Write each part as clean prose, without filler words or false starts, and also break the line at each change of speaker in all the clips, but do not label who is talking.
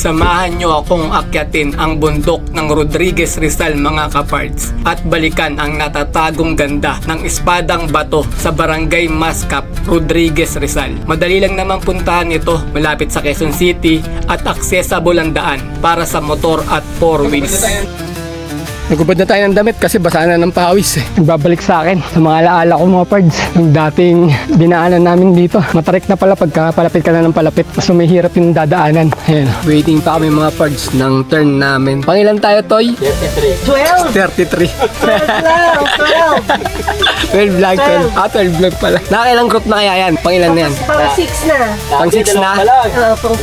Samahan nyo akong akyatin ang bundok ng Rodriguez Rizal mga kapards at balikan ang natatagong ganda ng Espadang Bato sa Barangay Mascap, Rodriguez Rizal. Madali lang naman puntahan ito, malapit sa Quezon City at accessible ang daan para sa motor at 4 wheels. Nagubad na tayo ng damit kasi basa na ng pawis eh. Nagbabalik sa akin sa mga alaala ko mga pards. Yung dating dinaanan namin dito. Matarik na pala pagka palapit ka na ng palapit. Mas mahirap yung dadaanan. Ayan. Waiting pa kami mga pards ng turn namin. Pangilan tayo, Toy?
12!
33. 12
12!
vlog, 12. 12 vlog pala. Nakailang group na kaya yan? Pangilan na yan?
Pang 6 na.
Pang 6 na?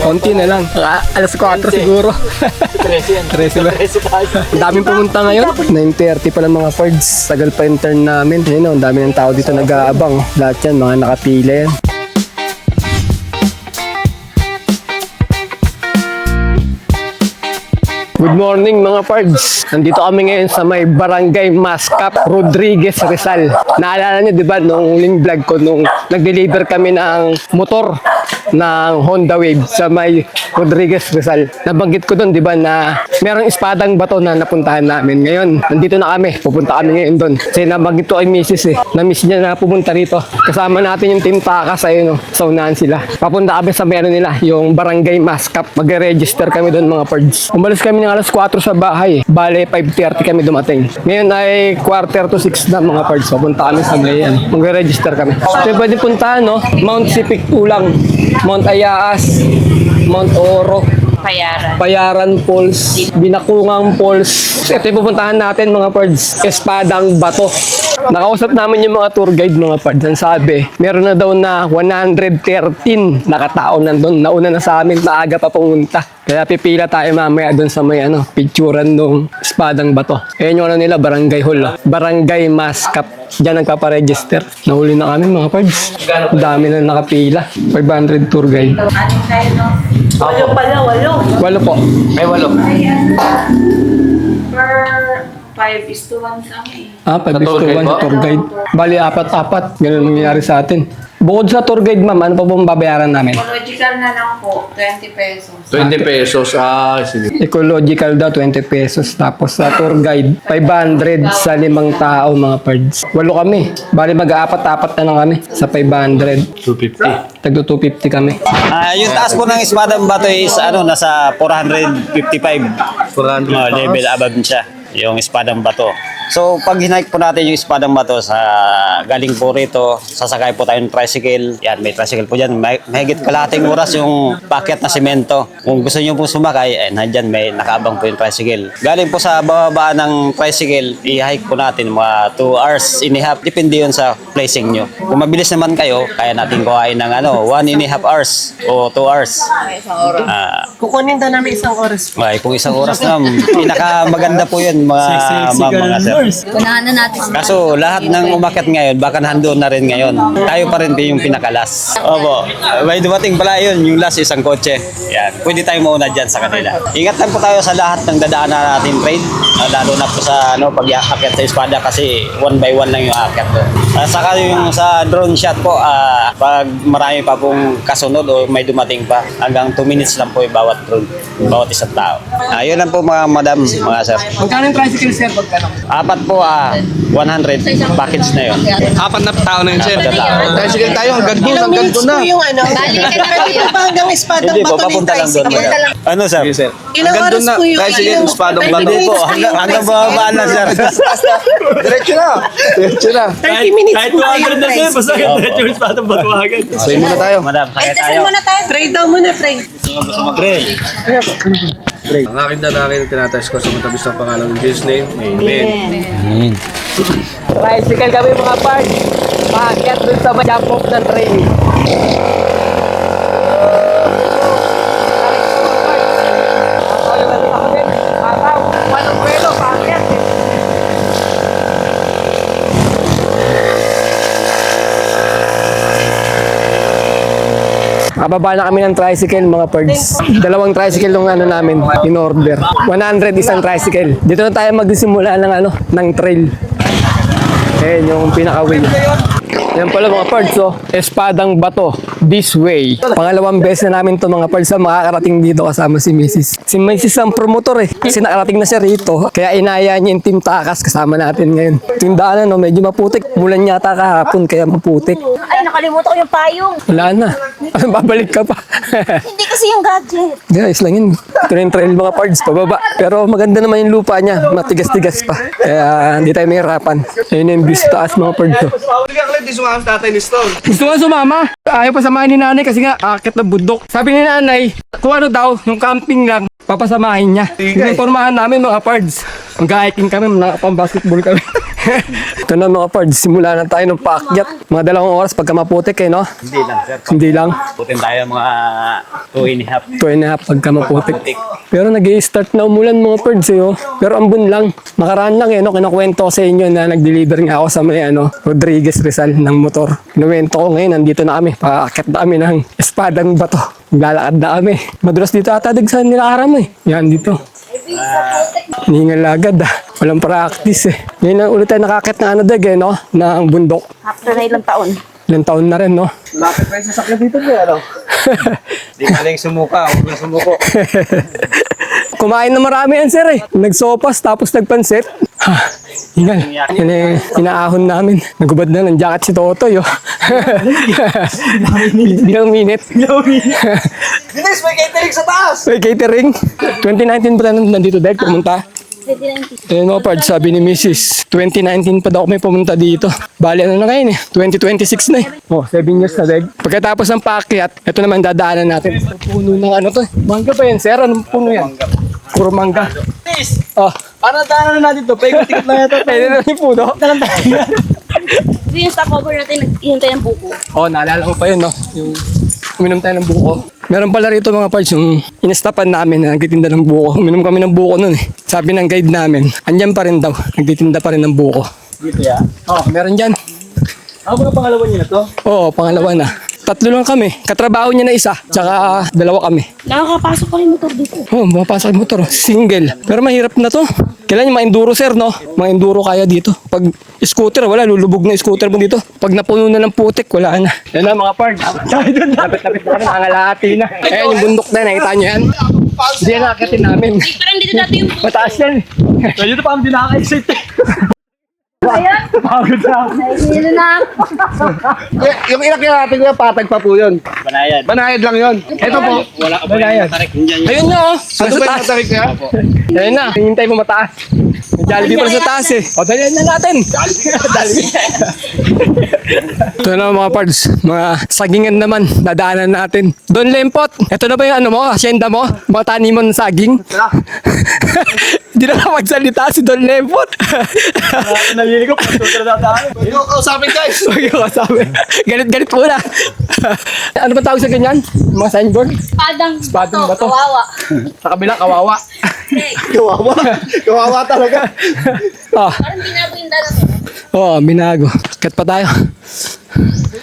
Konti na lang. Alas 4 siguro. 13 ba? Ang daming pumunta ngayon. 9:30 pa lang mga pards. Tagal pa yung turn namin. Ayun o, ang dami ng tao dito nag-aabang. Lahat yan, mga nakapila yan. Good morning mga pards. Nandito kami ngayon sa may Barangay Mascap, Rodriguez Rizal. Naalala niyo 'di ba nung huling vlog ko nung nag-deliver kami ng motor ng Honda Wave sa may Rodriguez Rizal. Nabanggit ko doon 'di ba na merong Espadang Bato na napuntahan namin. Ngayon, nandito na kami. Pupunta kami ngayon doon. Kasi nabanggit ko kay Mrs. Na-miss niya na pumunta rito. Kasama natin yung Team Takas ayun, no. Sa unahan sila. Papunta kami sa meron nila, yung Barangay Mascap. Mag-register kami doon mga pards. Umalis kami ng alas 4 sa bahay. Bale, 5:30 kami dumating. Ngayon ay 5:45 na mga pards. Papunta kami sa Mayan. Mag-register kami. So, pwede puntahan, no? Mount Sipik Tulang, Mount Ayaas, Mount Oro, Payaran Falls, Binakungang Falls. Ito yung pupuntahan natin mga pards. Espadang Bato. Nakausap namin yung mga tour guide mga pards. Ang sabi, meron na daw na 113 nakatao nandun. Nauna na sa amin, maaga pa pumunta. Kaya pipila tayo mamaya doon sa may picturean nung Espadang Bato. Ayan yung nila, Barangay Hall. Barangay Mascap. Diyan nagpaparegister. Nahuli na kami mga pards. Ang dami na nakapila. 500 tour guide.
Walo pala, walo.
Walo po. May walo.
Per 5:1 sa amin.
5:1 sa tour guide. Bali, 4-4. Ganun nangyayari sa atin. Bukod sa tour guide, ma'am, ano pa pong babayaran namin?
Ecological na lang po, 20 pesos.
20 pesos. Sige.
Ecological daw, 20 pesos. Tapos sa tour guide, 500 sa 5 tao, mga pards. 8 kami. Bali, mag-aapat-apat na lang kami sa 500.
250.
Tagdo 250 kami.
Yung taas po ng Espadang Bato is nasa 455 level above siya, yung Espadang Bato. So pag hinike po natin yung Espadang Bato sa galing po rito, sasakay po tayo ng tricycle. Yan, may tricycle po dyan. Mahigit kalahating oras yung packet na semento. Kung gusto nyo po sumakay, nandyan may nakaabang po yung tricycle. Galing po sa bababa ng tricycle, i-hike po natin mga 2 hours and a half. Depende yun sa placing nyo. Kung mabilis naman kayo, kaya natin kuhain ng 1.5 hours o 2 hours.
Kukunin daw namin 1 oras.
Kung 1 oras na, pinakamaganda po yun mga sir.
Unahan na natin.
Kaso lahat ng umakyat ngayon, baka nandoon na rin ngayon. Tayo pa rin yung pinakalas. Opo. May dumating pala yun, yung last isang kotse. Yan. Pwede tayo mauna dyan sa kanila. Ingat lang po tayo sa lahat ng dadaanan natin train. Lalo na po sa pag-aakyat sa Espada kasi 1 by 1 lang yung aakyat doon. Saka yung sa drone shot po, pag marami pa pong kasunod o may dumating pa, hanggang 2 minutes lang po yung bawat drone, bawat isang tao. Yun lang po mga madam, mga sir.
Magkano yung tricycle, sir? Pagkano?
Apat po, 100 package na yun.
4 na tao na yun, sir. Tricycle tayo, hanggang doon,
Ilang
hanggang
minutes
doon
po
na.
yung
Balikan na
Pwede po ba hanggang Espadang
Hindi po,
Bato ng
papunta lang doon.
tricycle?
Ano sir?
Sige, sir.
Ilang
Hanggang
oras
doon na.
po yung
Tricycle, Espadang Bato.
Hindi po, hanggang babaan na sir.
Diretso na. Diretso na.
30 minutes po kayo ng tricycle.
Say muna tayo.
Madam, sakay tayo.
Try daw muna, try.
Ang aking dalangin, tinatest ko sa matabis ng pangalan ng Jesus name. Amen.
Tricycle kami mga pards. Paakyat dun sa jump off ng train. Nakababa na kami ng tricycle mga pards. 2 tricycle yung namin in order. 100 isang tricycle. Dito na tayo magsisimula ng ng trail. Ayan yung pinaka-wheel. Yan pala mga pards, oh. Espadang Bato, this way. Pangalawang beses na namin to mga pards na makakarating dito kasama si Mrs. Si Mrs. ang promotor eh. Kasi nakarating na siya rito. Kaya inaya niya yung Team Takas kasama natin ngayon. Tindaanan, no, medyo maputik. Mulan yata kahapon, kaya maputik.
Ay, nakalimutan ko yung payong.
Wala na. Babalik ka pa.
Hindi kasi yung gadget.
Guys, lang yun. Ito na yung trail mga pards, pababa. Pero maganda naman yung lupa niya. Matigas-tigas pa. Kaya hindi tayo mahirapan. Ayun yung view sa taas mga pards. Oh. Gusto nga sumama. Ayaw pa samahin ni nanay kasi nga akit na bundok. Sabi ni nanay, kung ano daw, yung camping lang, papasamahin niya. Informahan namin mga pards. Mag-hiking kami, nakapang-basketball kami. Ito na mga pards, simula na tayo ng paakyat. Mga 2 oras pagka maputik eh, no?
Hindi lang, sir.
Hindi lang.
Putin tayo mga 2.5.
2.5 pagka maputik. Pero nag-i-start na umulan mga pards eh, oh. Pero ambon lang. Nakaraan lang eh, no? Kinakwento ko sa inyo na nag-deliver nga ako sa may Rodriguez Rizal ng motor. Kinuwento ko ngayon, nandito na kami. Paakyat na kami ng Espadang Bato. Lalakad na kami. Madulas dito atadag sa nilakaram eh. Yan dito. Hiningal agad ah. Walang practice eh. Ngayon lang ulit tayo nakakit na no? Ng bundok.
After na ilang taon.
Ilang taon na rin, no?
Lapit pa yung sasakyan dito po, ano? Di maling sumuka, huwag na sumuko.
Kumain na marami yan, sir eh. Nagsopas tapos nagpansit. Ha, hingal. Yan eh, inaahon namin. Nagubad na ng jacket si Totoy, oh. Bilang minute.
Bilis, may catering sa taas!
May catering. 2019 pa tayo nandito, Dek, pumunta.
2019.
Ayun mga pards, sabi ni Mrs. 2019 pa daw kami pumunta dito. Bali ano na ngayon eh, 2026 na eh. Oh, 7 years na Deg. Pagkatapos ng paakyat, ito naman dadaanan natin. Puno ng ano to eh. Mangga ba yan, sir? Anong puno yan? Puro mangga.
Bilis!
Oh,
Paano daanan na natin to? Paikot-tikot lang ito.
ayun na yung puno.
Ito yung stopover natin, naghihintay ng buko.
Oh, naalala ko pa yun, no? Yung uminom tayo ng buko. Meron pala rito mga pards, yung inastapan namin na nagtitinda ng buko. Uminom kami ng buko nun eh. Sabi ng guide namin, andyan pa rin daw. Nagtitinda pa rin ng buko.
Dito ya.
Oh, meron dyan.
Ako ba pangalawa niyo na to?
Oo, pangalawa na. 3 lang kami. Katrabaho niya na isa, tsaka 2 kami.
Nakakapasok pa yung motor dito.
Oh, mapapasok yung motor. Single. Pero mahirap na to. Kailan yung mga enduro, sir, no? Mga enduro kaya dito. Pag scooter, wala. Lulubog na scooter mo dito. Pag napuno na ng putik, wala na. Yan na, mga pards. Lapit-lapit na kami. Nangalahati na. Ayan, yung bundok na. Nakita niyo yan? Hindi yan nakakitin namin.
Parang dito dati yung
Mataas yan.
Kaya dito pa ang dinaka-excite.
Pagod na.
Dito na.
Yung inakya natin ko patag pa po yun.
Banayad.
Banayad lang yun. Ito po.
Wala ka ba
Banayad. Ayun na, oh.
Ano ba yung
taas.
matarik niya?
Ayun na. Hintay mo mataas. May Jollibee pa sa taas eh. O, dalihan na natin. Jollibee. Ito na mga pards. Mga sagingan naman. Dadaanan natin. Don Lempot. Ito na ba yung ano mo? Hacienda mo? Mga tanimon ng saging? Hindi na magsalita si Don Lempot.
Naliligop. Ito na tayo. Ito kausapin guys.
Huwag yung kasabi. Galit-galit muna. Ano ba tawag sa ganyan? Mga signboard? Espadang Bato.
Kawawa.
Sa kabila, kawawa.
Kawawa. Kawawa talaga.
Ah,
Parang binago yung dala ko.
oh, binago. Kat pa tayo.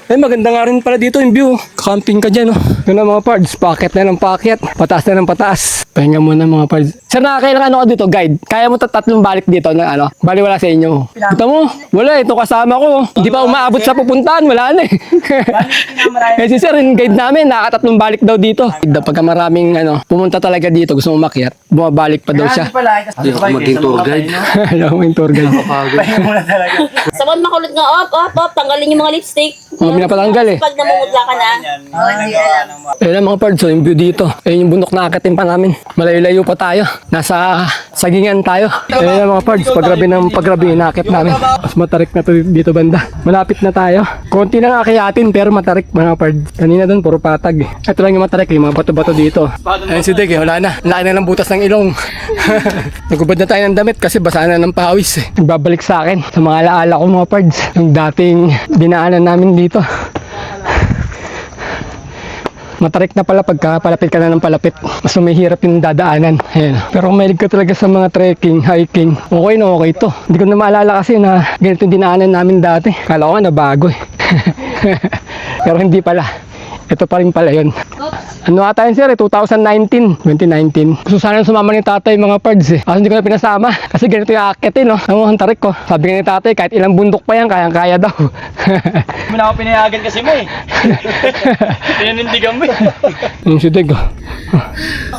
Eh, maganda nga rin pala dito yung view. Camping ka dyan, oh. Yun na mga pards. Paket na ng paket. Pataas na ng pataas. Pahinga muna mga pards. Sir, nakakailang ano ka dito, guide? Kaya mo 3 balik dito na ano? Bali wala sa inyo. Kita mo? Wala, ito kasama ko. Hindi pa umaabot sa pupuntahan. Wala na eh. Eh si sir, yung guide namin, nakaka3 balik daw dito. Pagka maraming pumunta talaga dito, gusto mo umakyat, bumabalik pa daw siya.
Hindi ako maging tour guide.
Alam mo yung tour guide.
Sabon makulit nga, op, tanggalin yung mga lipstick.
Oh, pinapatanggal eh.
Pag namumutla ka na.
Ayun ang mga pards, so yung view dito. Ayun yung bundok na akatin pa namin. Malayo-layo pa tayo. Nasa sagingan tayo. Ayun ang mga pards, pagrabi inakit namin. Mas matarik na to dito banda. Malapit na tayo. Konti lang akiyatin pero matarik mga pards. Kanina doon puro patag eh. Ito lang yung matarik, yung mga bato-bato dito. Ayun si Dek eh, wala na. Laki na ng butas ng ilong. Nagubad na tayo ng damit kasi basa na ng pawis eh. Nagbabalik sa akin sa mga alaala ko mga pards. Yung dating dinaanan namin dito. Matarik na pala pagka palapit ka na ng palapit. Mas mahirap yung dadaanan. Ayan. Pero kung mahilig ka talaga sa mga trekking, hiking, okay na okay to. Hindi ko na maalala kasi na ganito yung dinaanan namin dati. Kala ko nga na bago eh. Pero hindi pala. Ito pa rin pala yun. Ano ata yun sir, 2019. Gusto sana sumama ni tatay mga pards eh. Kasi hindi ko na pinasama. Kasi ganito yung akit eh no. Ang tarik ko. Sabi nga ni tatay, kahit ilang bundok pa yan, kayang-kaya daw.
Hindi na ako pinayagan kasi mo eh. Pinanindigan mo eh.
Yung sidig oh.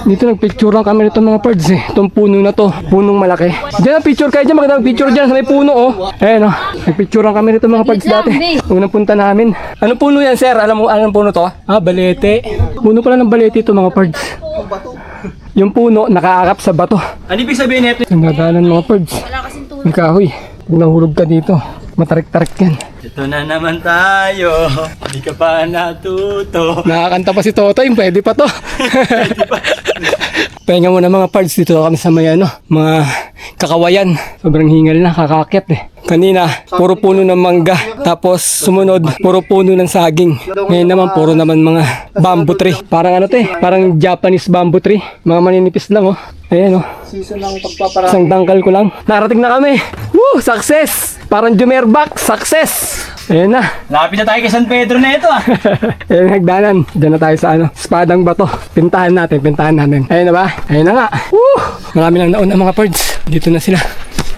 Dito nagpicture lang kami nito mga pards eh. Itong puno na to, punong malaki. Diyan ang picture kayo dyan, magandang picture dyan sa may puno oh. Ayan oh, nagpicture lang kami nito mga pards dati. Unang punta namin. Anong puno yan sir? Alam mo anong puno to? Ah, balete. Puno pala ng balete ito mga pards. Yung puno nakaakap sa bato.
Ano ibig sabihin nito?
Ang dadanan mga pards. May kahoy. Pag nahulog ka dito, matarik-tarik yan.
Ito na naman tayo. Hindi ka pa natuto.
Nakakanta pa si Totoy, pwede pa to. Pahinga muna mga pards, dito kami sa may ano, mga kakawayan. Sobrang hingal na, kakakit eh. Kanina, puro puno ng mangga. Tapos sumunod, puro puno ng saging. Ngayon naman, puro naman mga bamboo tree. Parang ano to eh, parang Japanese bamboo tree. Mga maninipis lang oh. Ayan oh. Isang dangkal ko lang. Nakarating na kami. Woo! Success! Parang Jumerbak, success! Ayan na.
Lapit na tayo kay San Pedro na ito ah.
Ayan hagdanan. Diyan na tayo sa ano, Espadang Bato. Pintahan natin. Ayan na ba? Ayan na nga. Woo! Marami nang nauna mga pards. Dito na sila.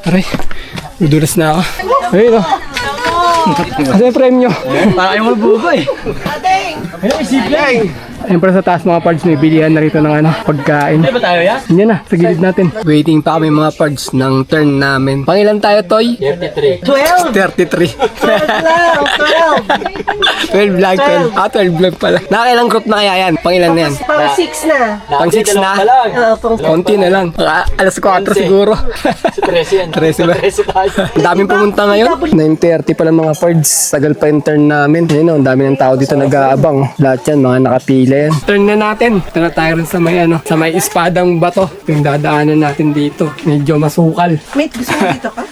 Aray, dudulas na ako. Ayun o. Kasi yung premyo.
Para kayo mabubo eh. Ayun, isipin.
Ayun pala sa taas mga pards, may bilihan na rito ng ano, pagkain.
Hindi ba tayo yan?
Yan na, sa gilid natin. Waiting pa kami mga pards ng turn namin. Pangilan tayo, Toy?
33.
33. 12 vlog, 12. Ah, 12 vlog pala. Nakailang group na kaya yan? Pangilan na yan?
Pang 6 na.
Pang 6 na?
Oo, pang
Konti na lang. Alas 4 siguro.
Si 13 yan.
13 ba?
13 tayo.
Ang daming pumunta ngayon. 9:30 pala mga pards. Tagal pa yung turn namin. Ayun o, ang dami ng tao dito nag-aabang. Lahat yan, mga nakapila yan. Turn na natin. Ito na tayo rin sa may ano, sa may Espadang Bato. Yung dadaanan natin dito. Medyo masukal.
Mate, gusto mo dito ka?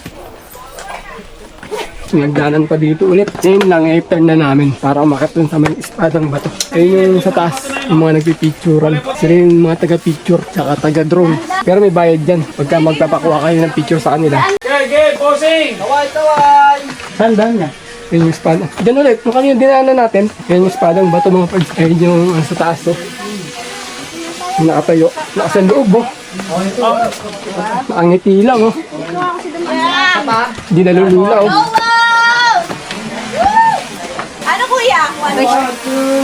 Nagdaanan pa dito ulit. Ngayon lang, turn na namin para umakit dun sa may Espadang Bato. Ayun yung sa taas, yung mga nagpipicturean. Sila yung mga taga-picture, tsaka taga-drone. Pero may bayad dyan pagka magpapakuha kayo ng picture sa kanila.
Okay, bossing! Taway!
Saan daan niya? Yan yung Espadang. Diyan ulit, kung kanina dinaanan natin, yan yung Espadang Bato mga pards. Ayun yung sa taas to. Yung nakatayo. Nakasan loob oh. Nakangiti lang oh. Hindi nalulula oh.
Ano kuya?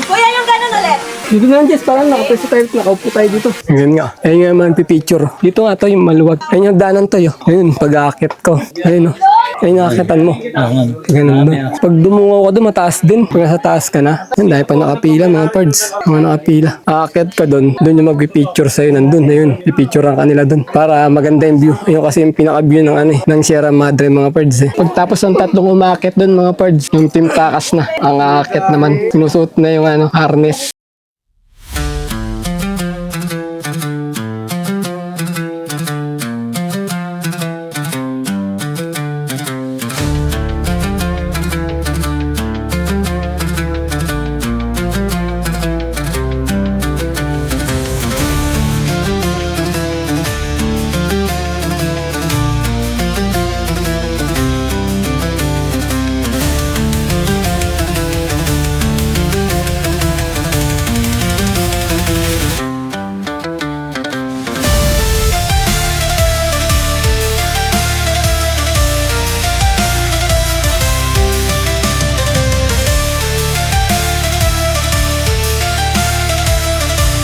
Kuya yung ganun ulit.
Dito na Jess, parang nakapreso tayo, nakaupo tayo dito. Ayun nga, ayun nga man pipicture. Dito nga to yung maluwag. Ayun yung daanan to yun. Ayun, pag-aakit ko. Ayun oh. Ayun yung akitan mo. Ganun doon. Pag dumungaw ka doon, mataas din. Pag nasa taas ka na, ayun, dahil pa nakapila mga pards. Mga nakapila. Aakit ka doon, doon yung magpipicture sa'yo nandun. Ayun, pipicturean ka nila doon. Para maganda yung view. Ayun kasi yung pinaka-view ng ano eh, ng Sierra Madre mga pards eh. Pagtapos ng tatlong umakit doon mga pards, yung team takas na. Ang aakit naman, sinusuot na yung ano, harness.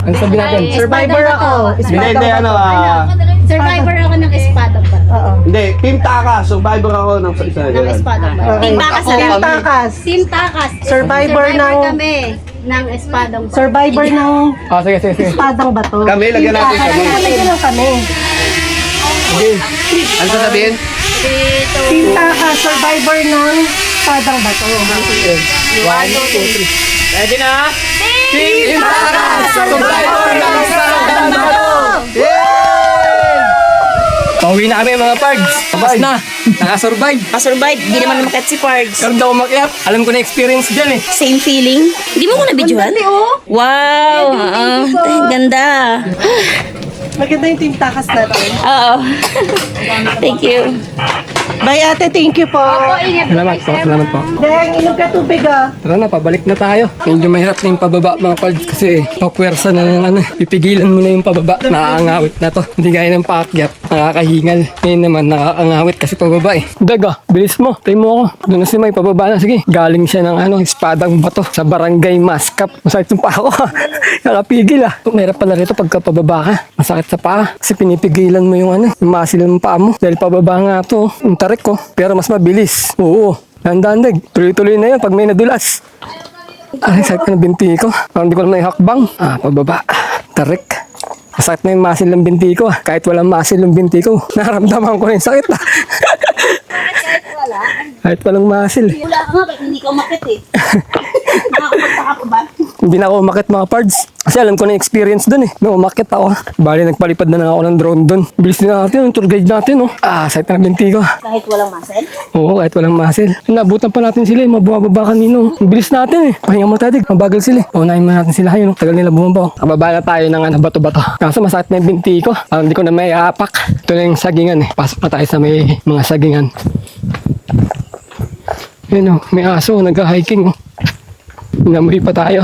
Ano sabi natin?
Survivor ako.
Hindi, ano,
Survivor ako ng Espadang Bato.
hindi, Team Taka, survivor ako ng isa.
Ng Espadang Bato.
Okay.
Team Takas
Team
na lang.
Takas.
Team Takas.
Survivor ng-
kami ng Espadang Bato.
Survivor ng
Ah, sige.
Espadang Bato.
Kami, lagyan natin kami.
Lagyan lang kami.
Ano sasabihin?
Team Takas, survivor ng Espadang Bato.
Ready na?
Team Takas! Survivor ng Espadang Bato! Pauwi na kami mga pards. Tapos na. Nakasurvive.
Kasurvive, di naman umakyat si Pards.
Pero daw umakyat. Alam ko na experience dyan eh.
Same feeling. Di mo ko na-videoan? Wow! Ganda.
Maganda yung Team Takas natin.
Oo. Thank you.
Bye ate, thank you po.
Salamat po, salamat po.
Deng, inom ka tubig ah.
Tara na, pabalik na tayo. Medyo mahirap na yung pababa mga pards kasi papwersa na ng ano. Pipigilan mo na yung pababa. Nakakangawit na to. Hindi gaya ng paakyat. Nakakahingal. Ngayon naman nakakangawit kasi pababa eh. Daga, bilis mo. Tayo mo ako. Doon na si May, pababa na. Sige. Galing siya ng ano, espadang bato sa barangay Maskap. Masakit yung paa ko. Nakapigil ah. Mahirap pala rito pagka pababa ka. Masakit sa paa. Kasi pinipigilan mo yung ano, yung muscle ng paa mo. Dahil pababa nga to. Yung tarik ko. Pero mas mabilis. Oo. Dandag. Tuloy-tuloy na yan pag may nadulas. Ay, sakit na ng binti ko. Parang hindi ko na hakbang. Pababa. Tarik. Masakit na yung muscle ng binti ko. Kahit walang muscle ng binti ko, naramdaman ko na yung sakit. Kahit walang muscle.
Wala ka nga, ba't hindi ka umakit eh? Nakakapagtaka pa ba?
Hindi na ako umakit mga pards. Kasi alam ko na yung experience dun eh. Nung umakit ako. Bali, nagpalipad na lang ako ng drone dun. Bilis na natin, yung tour guide natin oh. Sakit na ng binti ko.
Kahit walang muscle?
Oo, kahit walang muscle. Nabutan pa natin sila eh. Mababa kanino. Ang bilis natin eh. Pahinga mo tayo, mabagal sila eh. Unahin mo natin sila. Ayun, tagal nila bumaba. Kababa na tayo ng bato-bato. Kaso masakit na yung binti ko. Hindi ko na may apak. Ito na yung sagingan eh. Pasok na tayo sa may mga sagingan. Yun oh, may aso. Nag-hiking oh. Inamoy pa tayo.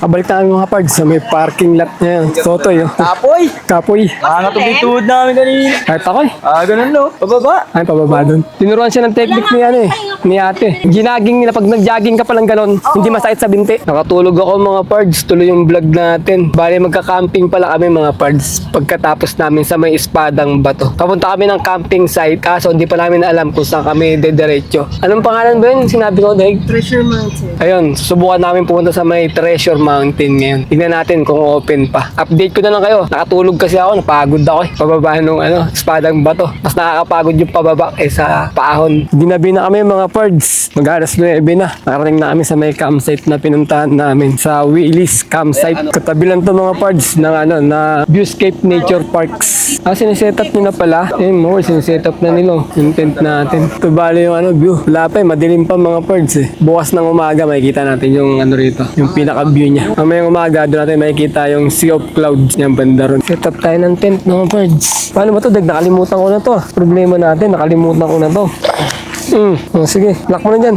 Kabalik tayo mga pards sa may parking lot niya. Totoy.
Tapoy!
Kapoy.
Nakakatubig tuhod namin kanina.
Kahit ako eh.
Ganun no. Pababa.
Ay, pababa dun. Tinuruan siya ng technique ni ano eh. Ni ate. Ginaging nila pag nag-jogging ka palang galon. Hindi masakit sa binti. Nakatulog ako mga pards. Tuloy yung vlog natin. Bali magka-camping pala kami mga pards. Pagkatapos namin sa may espadang bato. Papunta kami ng camping site. Kaso hindi pa namin alam kung saan kami dediretso. Anong pangalan ba yun? Sinabi ko, Deg?
Treasure Mountain.
Ayun, susubukan namin pumunta sa may Treasure Mountain ngayon. Tignan natin kung open pa. Update ko na lang kayo. Nakatulog kasi ako, napagod ako eh. Pababa nung espadang bato. Mas nakakapagod yung pababa sa paahon. Ginabi na kami mga pards. Mag-alas 9 na. Nakarating na kami sa may campsite na pinuntahan namin. Sa Willis Campsite. Katabi lang to mga pards ng na Viewscape Nature Parks. Siniset up nyo na pala. Ayun mo, siniset up na nila. Yung tent natin. Ito bali yung view. Wala pa eh, madilim pa mga pards eh. Bukas ng umaga makikita natin yung rito. Yung pinaka-view niya. Mamayang umaga, doon natin makikita yung Sea of Clouds yung banda ron. Set up tayo ng tent mga birds. Paano ba ito? Nakalimutan ko na to. Problema natin, nakalimutan ko na to. Sige, lock mo na dyan.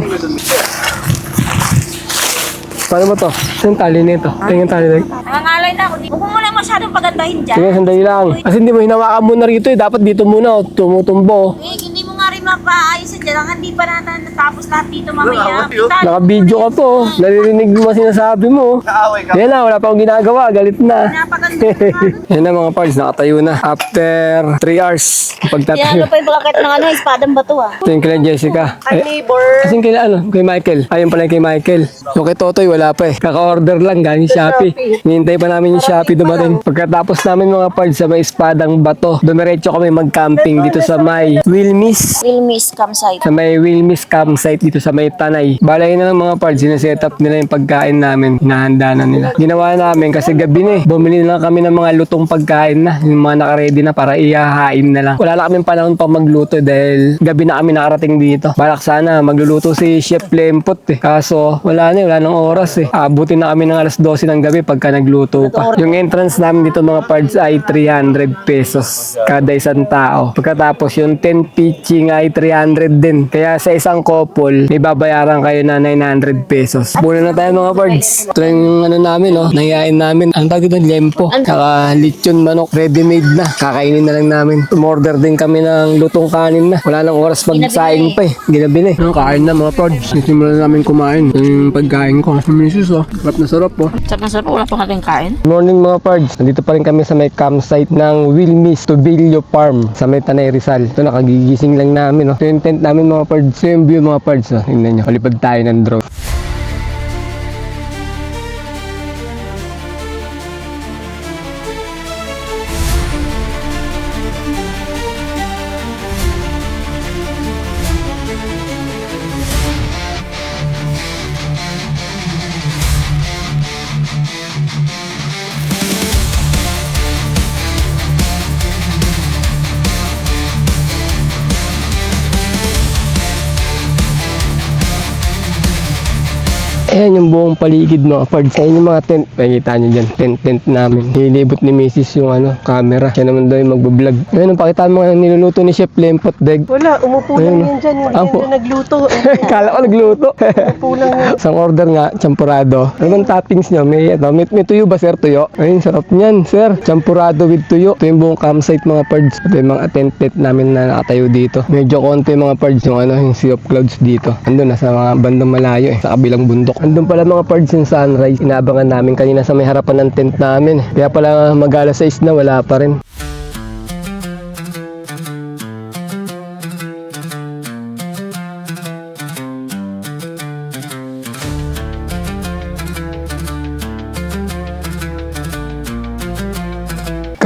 Paano ba to? Saan tali nito? Tingin tali nito.
Nangangalay na ako. Huwag mo muna masyadong pagandahin dyan.
Sige, sandali lang. Kasi hindi mo hinawakan muna rito eh. Dapat dito muna. Tumutumbo.
Hindi mo nga rin mapaayos dyan. Hindi pa natapos lahat dito mamaya.
Naka-video ka po. Naririnig mo sinasabi mo. Yan na, wala pa akong ginagawa. Galit na. Yan na mga parts, nakatayo na. After 3 hours. Pagtatayo.
Yan pa yung pagkakit ng espadang bato ah.
Ito yung kila Jessica.
Ang neighbor.
Kasi kila kay Michael. Ayun pala yung kay Michael. Yung kay Totoy, wala pa eh. Kaka-order lang, galing Shopee. Hinihintay pa namin yung Shopee dumating. Pagkatapos namin mga parts sa may espadang bato, dumiretso kami mag-camping dito sa may Wilmis.
Wilmis campsite.
Sa may Wilmis campsite dito sa may Tanay. Balay na ng mga parts, sineset up nila yung pagkain namin. Hinahanda na nila. Ginawa namin kasi gabi na eh. Bumili na lang kami ng mga lutong pagkain na. Yung mga nakaready na para ihahain na lang. Wala na kaming panahon pa magluto dahil gabi na kami nakarating dito. Balak sana magluluto si Chef Lempot eh. Kaso wala na, wala nang oras eh. Abutin na kami ng alas 12 ng gabi pagka nagluto pa. Yung entrance namin dito mga parts ay 300 pesos kada isang tao. Pagkatapos yung 10 pitching ay 300 din. Kaya sa isang couple, may babayaran kayo na 900 pesos. Muna na tayo mga parts. Ito yung namin nangyayaan namin. Ang tawag doon, lempo. Saka lechon manok, ready-made na. Kakainin na lang namin. Umorder din kami ng lutong kanin na. Wala nang oras magsaing pa eh. Ginabi na eh. Kain na mga parts. Simulan namin kumain. Yung pagkain ko. Misis sarap na sarap
Sarap wala pa natin kain.
Good morning mga pards. Nandito pa rin kami sa may campsite ng Wilmis Tobillo Farm sa may Tanay Rizal. Ito nakagigising lang namin. Ito yung tent namin mga pards. Ito yung view mga pards. Tingnan nyo. Palipad tayo ng drone. Ayan yung buong paligid mga pards. Ayan yung mga tent. Makikita nyo dyan. Tent namin. Nilibot ni Mrs. yung camera. Kaya naman daw yung magbablog. Ayun, pakita mo nga niluluto ni Chef Lempot Deg.
Wala, umupo lang yan dyan. Hindi
Apo.
yan na nagluto.
Kala ko nagluto.
Umupo lang yan.
Isang order nga, champurado. Ano bang toppings nyo? May tuyo ba sir? Tuyo? Ayun, sarap niyan sir. Champurado with tuyo. Ito yung buong campsite mga pards. Ito yung mga tent namin na nakatayo dito. Medyo konti yung mga pards yung Sea of Clouds dito. Andun, nasa mga bandang malayo sa kabilang bundok. Andun pala mga pards yung sunrise. Inabangan namin kanina sa may harapan ng tent namin. Kaya pala mag-alas 6 na, wala pa rin.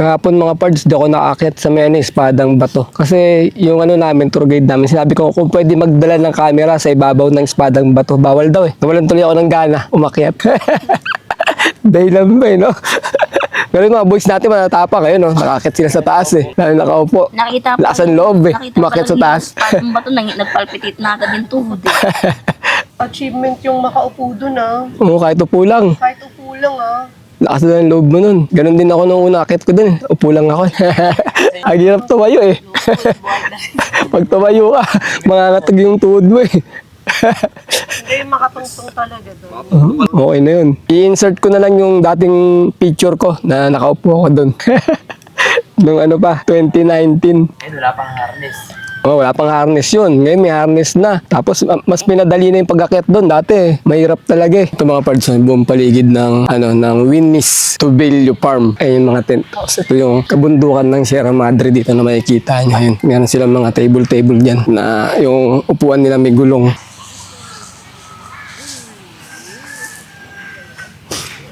Kahapon mga pards, di ako nakaakyat sa may espadang bato. Kasi yung namin, tour guide namin, sinabi ko kung pwede magdala ng camera sa ibabaw ng espadang bato. Bawal daw eh. Nawalan tuloy ako ng gana, umakyat. Dahil lang ba no? Pero yung mga boys natin matatapa kayo, no? Nakaakyat sila sa taas eh. Lalo nakaupo.
Nakita pa.
Laasan loob eh.
Nakita pa
Umakyat sa
lang
taas.
yung bato, nagpalpitate na agad yung tuhod eh.
Achievement yung makaupo dun
Oo, kahit upo lang.
Kahit upo lang
Lakas na ng loob mo nun. Ganon din ako nung una, akit ko dun. Upo lang ako. Ang hirap tumayo eh. Pag tumayo ka, mangangatag yung tuhod mo eh.
Hindi, makatungtong talaga doon.
Okay na yun. I-insert ko na lang yung dating picture ko na nakaupo ako dun. Nung 2019.
Wala pang harness.
Oh, wala pang harness yun. Ngayon may harness na. Tapos mas pinadali na yung pag-akyat doon. Dati, mahirap talaga eh. Ito mga parts, buong paligid ng Winnis Tubello Farm. Ay yung mga tent. Tapos ito yung kabundukan ng Sierra Madre dito na makikita nyo. Ayun, meron silang mga table dyan na yung upuan nila may gulong.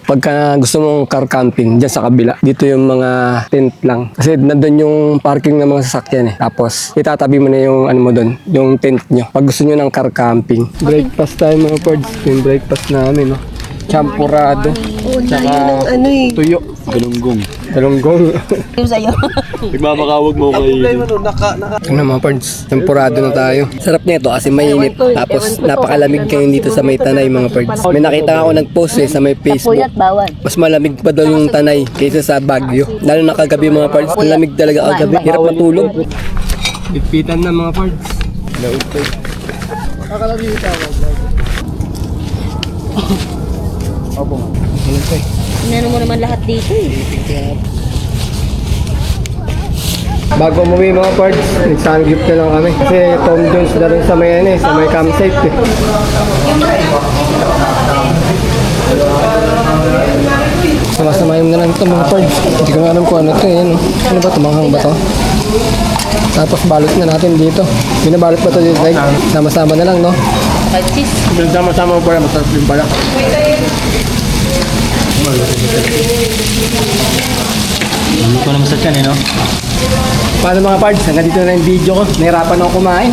Pagka gusto mong car camping, dyan sa kabila, dito yung mga tent lang. Kasi nandun yung parking ng mga sasakyan eh. Tapos, itatabi mo na yung mo doon, yung tent nyo. Pag gusto nyo ng car camping. Breakfast tayo mga pards. Yung breakfast namin, no? Champurado. Tsaka tuyo. Galunggong.
Yung sa'yo.
Nagmamakawag mo kay...
Ano mga pards, temporado na tayo. Sarap nito kasi mainit. Tapos napakalamig kayo dito sa may Tanay mga pards. May nakita ako nag-post sa may Facebook.
Puyat bawal.
Mas malamig pa daw yung Tanay kaysa sa Baguio. Lalo na kagabi mga pards. Ang lamig talaga kagabi. Hirap matulog. Itpitan na mga pards. Laog pa. Kakalabi yung tawag. Opo nga.
Inano mo naman lahat dito eh.
Bago umuwi mga pards, nag-sungift na lang kami. Kasi Tom Jones na rin sa may sa may campsite eh. Sama-samayin na lang ito mga pards. Hindi ko alam kung ano ito eh. Ano ba? Tumanghang ba ito? Tapos balot na natin dito. Binabalot pa ito dito. Like, sama-sama na lang, no?
Kahit cheese.
Sama-sama mo pala, masarap yung pala.
Hindi ko naman sa tiyan eh, no?
Paano mga pards? Hanggang dito na yung video ko. Nahirapan ako kumain.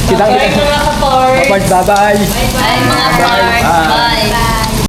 Kita-kita.
Mga kapor.
Mga pards, bye-bye.
Ay, mga kapor.